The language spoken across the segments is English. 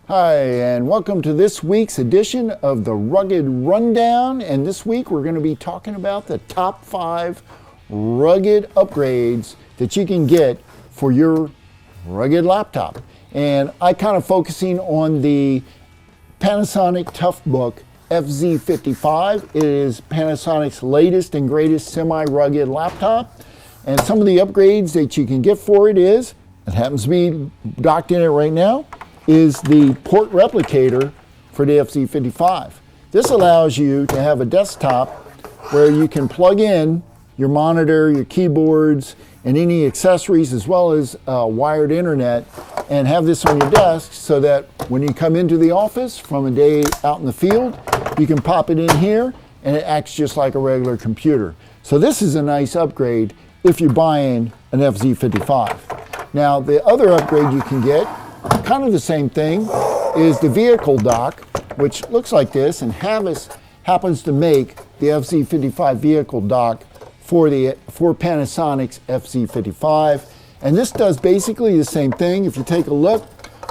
Hi, and welcome to this week's edition of the Rugged Rundown. And this week we're going to be talking about the top 5 rugged upgrades that you can get for your rugged laptop. And I kind of focusing on the Panasonic Toughbook FZ55. It is Panasonic's latest and greatest semi-rugged laptop. And some of the upgrades that you can get for it is, it happens to be docked in it right now, is the port replicator for the FZ55. This allows you to have a desktop where you can plug in your monitor, your keyboards, and any accessories, as well as wired internet, and have this on your desk so that when you come into the office from a day out in the field, you can pop it in here and it acts just like a regular computer. So this is a nice upgrade if you're buying an FZ55. Now, the other upgrade you can get, kind of the same thing, is the vehicle dock, which looks like this, and happens to make the FZ55 vehicle dock for Panasonic's FZ55. And this does basically the same thing. If you take a look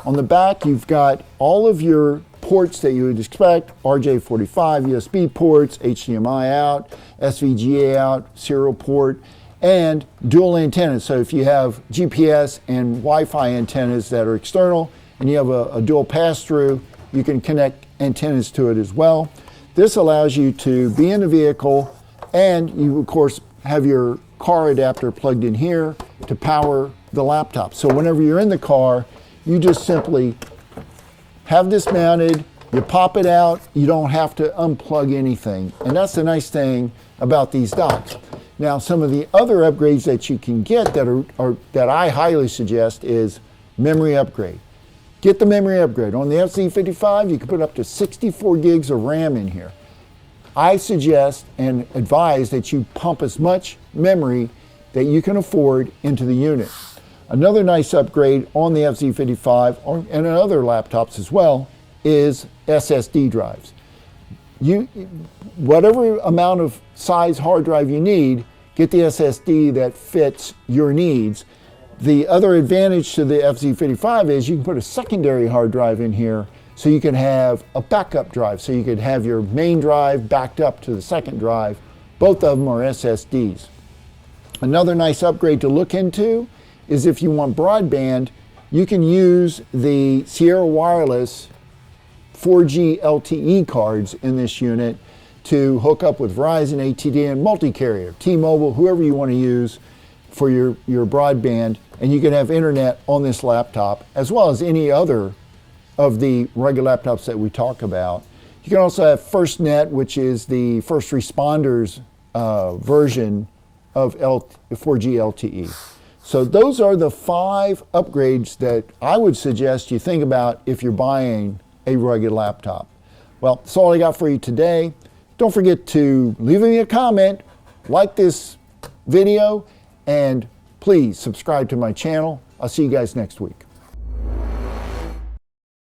on the back, you've got all of your ports that you would expect: RJ45, USB ports, HDMI out, SVGA out, serial port, and dual antennas. So if you have GPS and Wi-Fi antennas that are external and you have a dual pass-through, you can connect antennas to it as well. This allows you to be in the vehicle, and you of course have your car adapter plugged in here to power the laptop. So whenever you're in the car, you just simply have this mounted, you pop it out, you don't have to unplug anything. And that's the nice thing about these docks. Now, some of the other upgrades that you can get that I highly suggest is memory upgrade. Get the memory upgrade. On the FZ55, you can put up to 64 gigs of RAM in here. I suggest and advise that you pump as much memory that you can afford into the unit. Another nice upgrade on the FZ55 and on other laptops as well is SSD drives. Whatever amount of size hard drive you need, get the SSD that fits your needs. The other advantage to the FZ55 is you can put a secondary hard drive in here, so you can have a backup drive. So you could have your main drive backed up to the second drive. Both of them are SSDs. Another nice upgrade to look into is if you want broadband, you can use the Sierra Wireless 4G LTE cards in this unit to hook up with Verizon, AT&T, and multi-carrier, T-Mobile, whoever you want to use for your broadband, and you can have internet on this laptop, as well as any other of the regular laptops that we talk about. You can also have FirstNet, which is the first responders version of 4G LTE. So those are the 5 upgrades that I would suggest you think about if you're buying a rugged laptop. Well, that's all I got for you today. Don't forget to leave me a comment, like this video, and please subscribe to my channel. I'll see you guys next week.